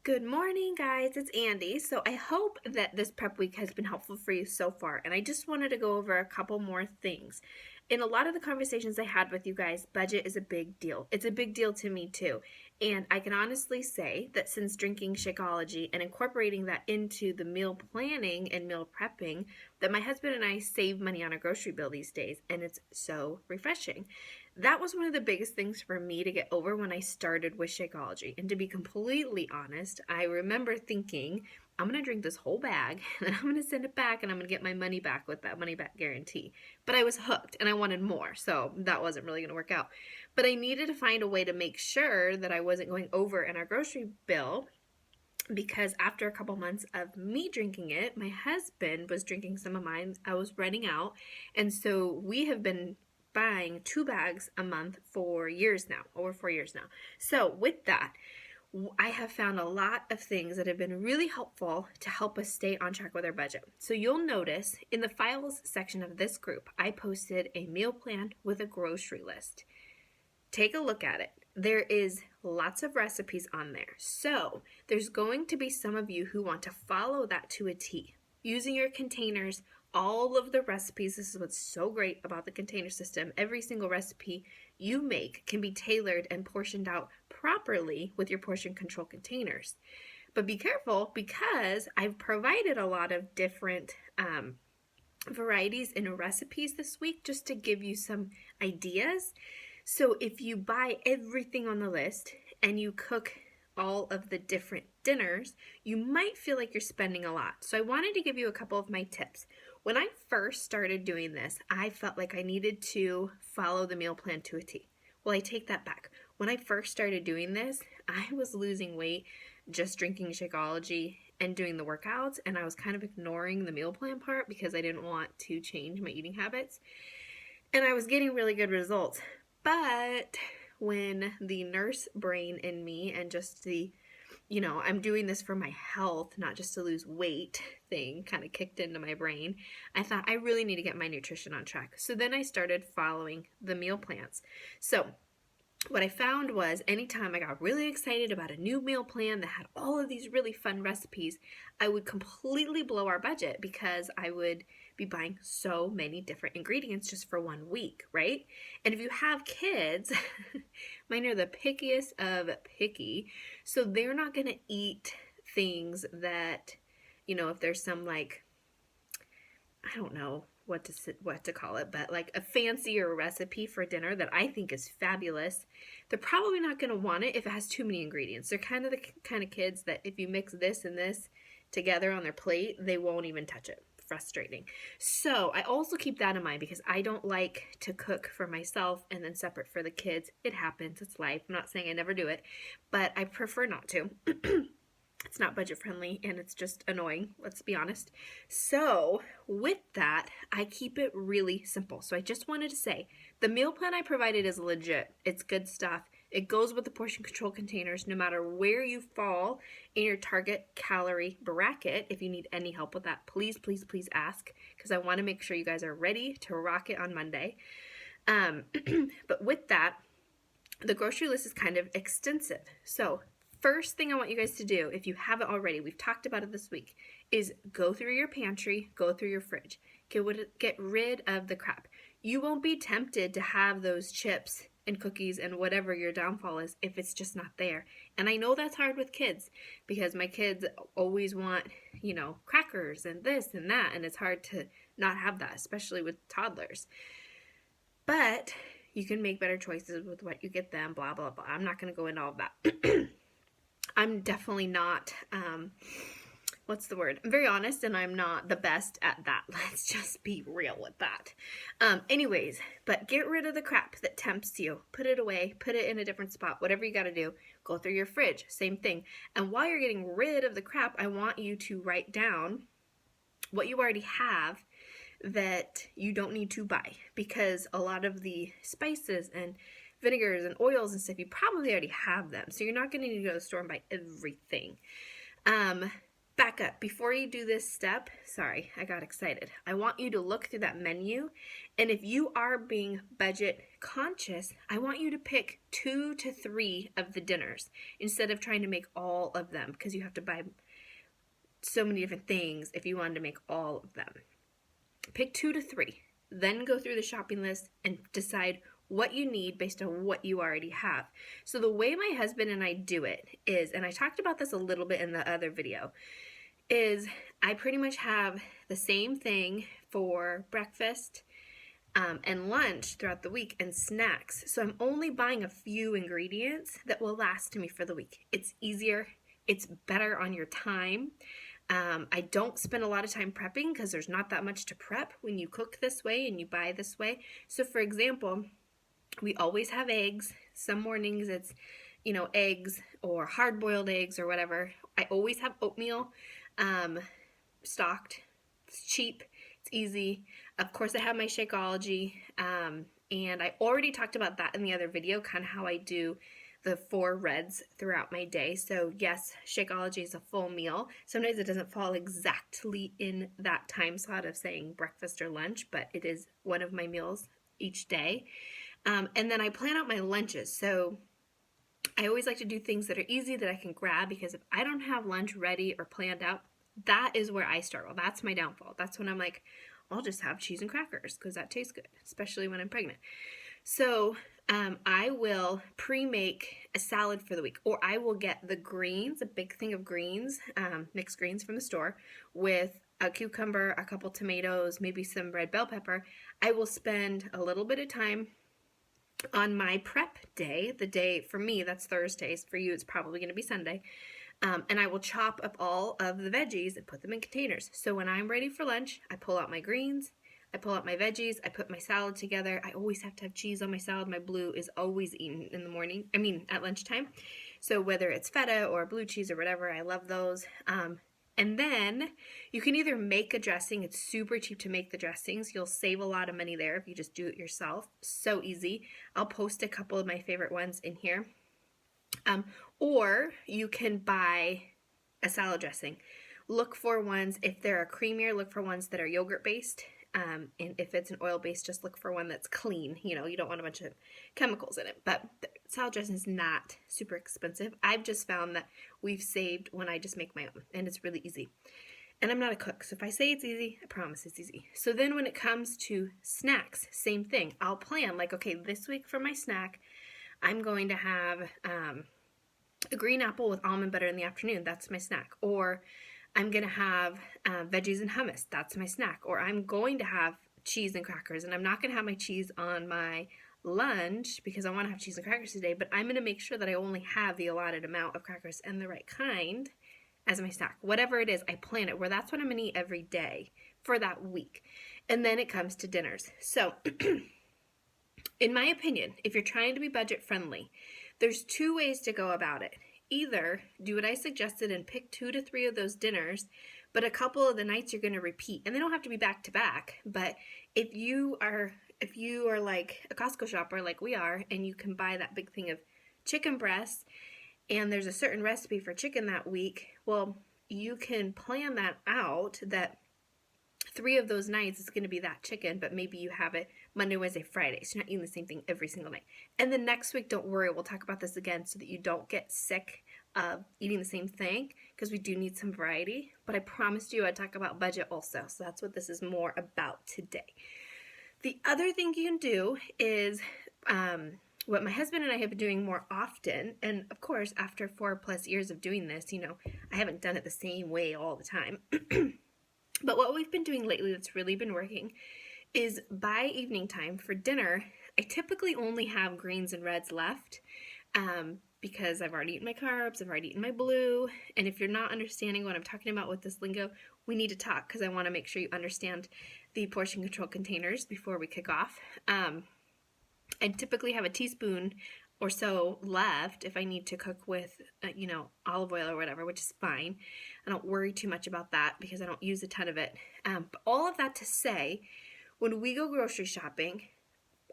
Good morning, guys. It's Andy. So I hope that this prep week has been helpful for you so far. And I just wanted to go over a couple more things. In a lot of the conversations I had with you guys, budget is a big deal. It's a big deal to me too. And I can honestly say that since drinking Shakeology and incorporating that into the meal planning and meal prepping, that my husband and I save money on a grocery bill these days. And it's so refreshing. That was one of the biggest things for me to get over when I started with Shakeology. And to be completely honest, I remember thinking, I'm going to drink this whole bag and I'm going to send it back and I'm going to get my money back with that money back guarantee. But I was hooked and I wanted more, so that wasn't really going to work out. But I needed to find a way to make sure that I wasn't going over in our grocery bill, because after a couple months of me drinking it, my husband was drinking some of mine. I was running out, and so we have been buying 2 bags a month for years now, over 4 years now. So with that, I have found a lot of things that have been really helpful to help us stay on track with our budget. So you'll notice in the files section of this group, I posted a meal plan with a grocery list. Take a look at it. There is lots of recipes on there. So there's going to be some of you who want to follow that to a T. Using your containers, all of the recipes, this is what's so great about the container system. Every single recipe you make can be tailored and portioned out properly with your portion control containers. But be careful, because I've provided a lot of different varieties in recipes this week just to give you some ideas. So if you buy everything on the list and you cook all of the different dinners, you might feel like you're spending a lot. So I wanted to give you a couple of my tips. When I first started doing this, I felt like I needed to follow the meal plan to a T. Well, I take that back. When I first started doing this, I was losing weight just drinking Shakeology and doing the workouts, and I was kind of ignoring the meal plan part because I didn't want to change my eating habits. And I was getting really good results. But when the nurse brain in me and just the, I'm doing this for my health, not just to lose weight thing kind of kicked into my brain, I thought I really need to get my nutrition on track. So then I started following the meal plans. So what I found was anytime I got really excited about a new meal plan that had all of these really fun recipes, I would completely blow our budget because I would be buying so many different ingredients just for 1 week, right? And if you have kids, mine are the pickiest of picky, so they're not going to eat things that, if there's some I don't know what to call it, but like a fancier recipe for dinner that I think is fabulous, they're probably not going to want it if it has too many ingredients. They're kind of the kind of kids that if you mix this and this together on their plate, they won't even touch it. Frustrating. So I also keep that in mind because I don't like to cook for myself and then separate for the kids. It happens. It's life. I'm not saying I never do it, but I prefer not to. It's not budget friendly and it's just annoying, let's be honest. So with that, I keep it really simple. So I just wanted to say the meal plan I provided is legit. It's good stuff. It goes with the portion control containers no matter where you fall in your target calorie bracket. If you need any help with that, please, please, please ask, because I want to make sure you guys are ready to rock it on Monday. But with that, the grocery list is kind of extensive. So first thing I want you guys to do, if you haven't already, we've talked about it this week, is go through your pantry, go through your fridge, get rid of the crap. You won't be tempted to have those chips and cookies and whatever your downfall is if it's just not there. And I know that's hard with kids because my kids always want, crackers and this and that, and it's hard to not have that, especially with toddlers. But you can make better choices with what you get them, blah, blah, blah. I'm not going to go into all of that. I'm definitely not, I'm very honest, and I'm not the best at that. Let's just be real with that. Anyways, but get rid of the crap that tempts you. Put it away, put it in a different spot, whatever you got to do. Go through your fridge, same thing. And while you're getting rid of the crap, I want you to write down what you already have that you don't need to buy, because a lot of the spices and vinegars and oils and stuff, you probably already have them. So you're not going to need to go to the store and buy everything. Back up. Before you do this step, sorry, I got excited. I want you to look through that menu, and if you are being budget conscious, I want you to pick 2 to 3 of the dinners instead of trying to make all of them, because you have to buy so many different things if you wanted to make all of them. Pick 2 to 3, then go through the shopping list and decide what you need based on what you already have. So the way my husband and I do it is, and I talked about this a little bit in the other video, is I pretty much have the same thing for breakfast and lunch throughout the week, and snacks. So I'm only buying a few ingredients that will last me for the week. It's easier, it's better on your time. I don't spend a lot of time prepping because there's not that much to prep when you cook this way and you buy this way. So for example, we always have eggs. Some mornings it's, eggs or hard-boiled eggs or whatever. I always have oatmeal stocked. It's cheap. It's easy. Of course, I have my Shakeology, and I already talked about that in the other video, kind of how I do the 4 reds throughout my day. So yes, Shakeology is a full meal. Sometimes it doesn't fall exactly in that time slot of saying breakfast or lunch, but it is one of my meals each day. And then I plan out my lunches. So I always like to do things that are easy that I can grab, because if I don't have lunch ready or planned out, that is where I struggle. That's my downfall. That's when I'm like, I'll just have cheese and crackers because that tastes good, especially when I'm pregnant. So I will pre-make a salad for the week, or I will get the greens, a big thing of greens, mixed greens from the store, with a cucumber, a couple tomatoes, maybe some red bell pepper. I will spend a little bit of time on my prep day, the day for me, that's Thursdays. For you, it's probably going to be Sunday. And I will chop up all of the veggies and put them in containers. So when I'm ready for lunch, I pull out my greens, I pull out my veggies, I put my salad together. I always have to have cheese on my salad. My blue is always eaten in the morning, at lunchtime. So whether it's feta or blue cheese or whatever, I love those. And then you can either make a dressing. It's super cheap to make the dressings. You'll save a lot of money there if you just do it yourself. So easy. I'll post a couple of my favorite ones in here. Or you can buy a salad dressing. Look for ones, if they're creamier, look for ones that are yogurt based. And if it's an oil based, just look for one that's clean. You don't want a bunch of chemicals in it. But salad dressing is not super expensive. I've just found that we've saved when I just make my own, and it's really easy. And I'm not a cook, so if I say it's easy, I promise it's easy. So then when it comes to snacks, same thing. I'll plan, like, okay, this week for my snack, I'm going to have a green apple with almond butter in the afternoon. That's my snack. Or I'm going to have veggies and hummus. That's my snack. Or I'm going to have cheese and crackers. And I'm not going to have my cheese on my lunch because I want to have cheese and crackers today. But I'm going to make sure that I only have the allotted amount of crackers and the right kind as my snack. Whatever it is, I plan it where that's what I'm going to eat every day for that week. And then it comes to dinners. So in my opinion, if you're trying to be budget friendly, there's 2 ways to go about it. Either do what I suggested and pick 2 to 3 of those dinners, but a couple of the nights you're going to repeat. And they don't have to be back to back, but if you are like a Costco shopper like we are, and you can buy that big thing of chicken breasts, and there's a certain recipe for chicken that week, well, you can plan that out that 3 of those nights is going to be that chicken, but maybe you have it Monday, Wednesday, Friday, so you're not eating the same thing every single night. And the next week, don't worry, we'll talk about this again so that you don't get sick of eating the same thing, because we do need some variety. But I promised you I'd talk about budget also, so that's what this is more about today. The other thing you can do is what my husband and I have been doing more often, and of course, after 4+ years of doing this, I haven't done it the same way all the time. But what we've been doing lately that's really been working is by evening time for dinner, I typically only have greens and reds left because I've already eaten my carbs, I've already eaten my blue, and if you're not understanding what I'm talking about with this lingo, we need to talk because I want to make sure you understand the portion control containers before we kick off. I typically have a teaspoon or so left if I need to cook with, olive oil or whatever, which is fine. I don't worry too much about that because I don't use a ton of it. But all of that to say, when we go grocery shopping,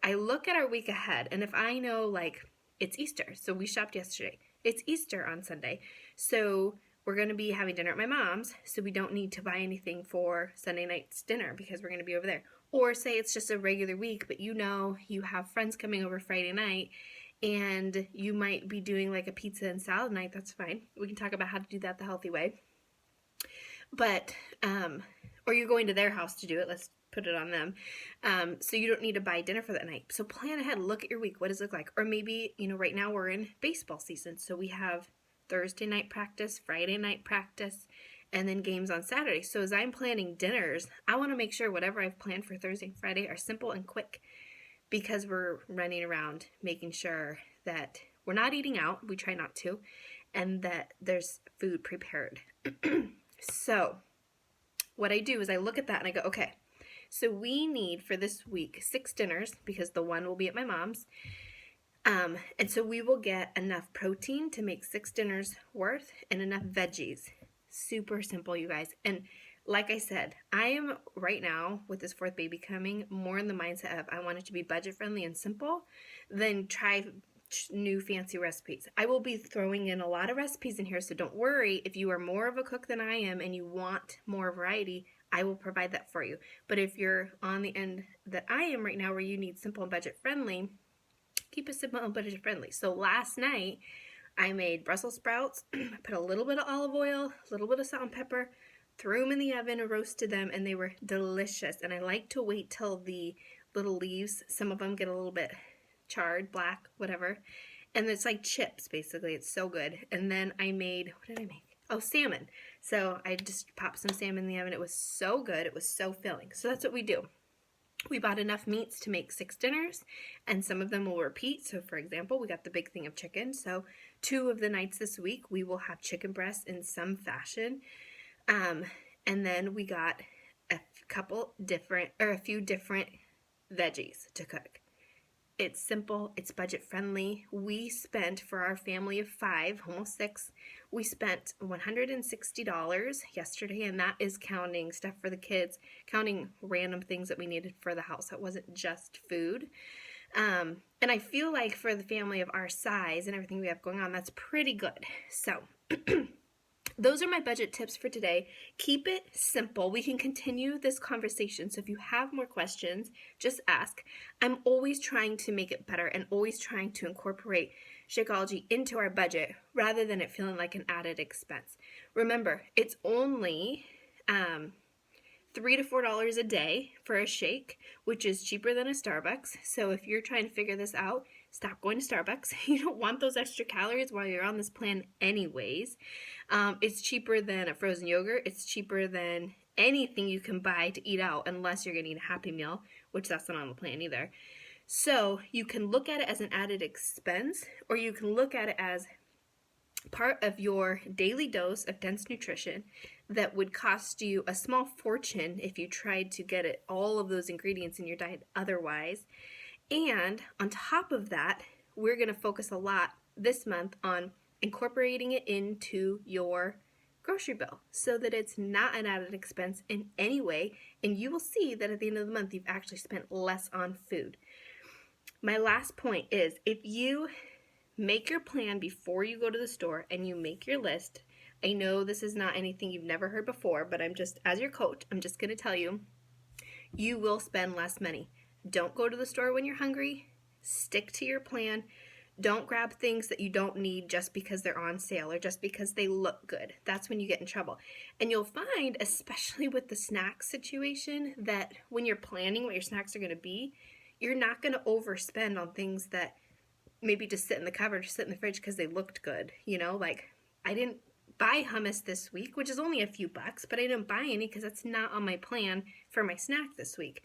I look at our week ahead, and if I know, like, it's Easter, so we shopped yesterday. It's Easter on Sunday, so we're going to be having dinner at my mom's, so we don't need to buy anything for Sunday night's dinner because we're going to be over there. Or say it's just a regular week, but you know you have friends coming over Friday night and you might be doing like a pizza and salad night. That's fine. We can talk about how to do that the healthy way. But, or you're going to their house to do it. Let's put it on them. So you don't need to buy dinner for that night. So plan ahead. Look at your week. What does it look like? Or maybe, right now we're in baseball season. So we have Thursday night practice, Friday night practice, and then games on Saturday. So as I'm planning dinners, I want to make sure whatever I've planned for Thursday and Friday are simple and quick, because we're running around making sure that we're not eating out. We try not to. And that there's food prepared. So what I do is I look at that and I go, okay, so we need for this week 6 dinners, because the one will be at my mom's. And so we will get enough protein to make 6 dinners worth and enough veggies. Super simple, you guys. And like I said, I am right now with this 4th baby coming more in the mindset of I want it to be budget friendly and simple than try new fancy recipes. I will be throwing in a lot of recipes in here, so don't worry. If you are more of a cook than I am and you want more variety, I will provide that for you. But if you're on the end that I am right now, where you need simple and budget friendly, keep it simple and budget friendly. So last night I made Brussels sprouts, put a little bit of olive oil, a little bit of salt and pepper, threw them in the oven and roasted them, and they were delicious. And I like to wait till the little leaves, some of them get a little bit charred, black, whatever. And it's like chips, basically. It's so good. And then I made, what did I make? Oh, salmon. So I just popped some salmon in the oven. It was so good. It was so filling. So that's what we do. We bought enough meats to make 6 dinners, and some of them will repeat. So for example, we got the big thing of chicken. So 2 of the nights this week, we will have chicken breast in some fashion. And then we got a few different veggies to cook. It's simple, it's budget friendly. We spent, for our family of 5, almost 6, we spent $160 yesterday, and that is counting stuff for the kids, counting random things that we needed for the house. That wasn't just food. And I feel like for the family of our size and everything we have going on, that's pretty good. So those are my budget tips for today. Keep it simple. We can continue this conversation. So if you have more questions, just ask. I'm always trying to make it better and always trying to incorporate Shakeology into our budget rather than it feeling like an added expense. Remember, it's only $3 to $4 a day for a shake, which is cheaper than a Starbucks. So if you're trying to figure this out, stop going to Starbucks. You don't want those extra calories while you're on this plan anyways. It's cheaper than a frozen yogurt. It's cheaper than anything you can buy to eat out, unless you're going to eat a Happy Meal, which that's not on the plan either. So you can look at it as an added expense, or you can look at it as part of your daily dose of dense nutrition that would cost you a small fortune if you tried to get it, all of those ingredients in your diet otherwise. And on top of that, we're going to focus a lot this month on incorporating it into your grocery bill so that it's not an added expense in any way, and you will see that at the end of the month you've actually spent less on food. My last point is, if you make your plan before you go to the store and you make your list, I know this is not anything you've never heard before, but I'm just, as your coach, I'm just going to tell you, you will spend less money. Don't go to the store when you're hungry. Stick to your plan. Don't grab things that you don't need just because they're on sale or just because they look good. That's when you get in trouble. And you'll find, especially with the snack situation, that when you're planning what your snacks are going to be, you're not going to overspend on things that maybe just sit in the cupboard or sit in the fridge because they looked good. Like I didn't buy hummus this week, which is only a few bucks, but I didn't buy any because that's not on my plan for my snack this week.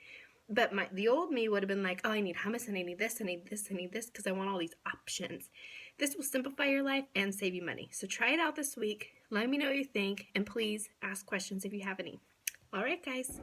But the old me would have been like, oh, I need hummus and I need this, I need this, I need this, because I want all these options. This will simplify your life and save you money. So try it out this week. Let me know what you think, and please ask questions if you have any. All right, guys.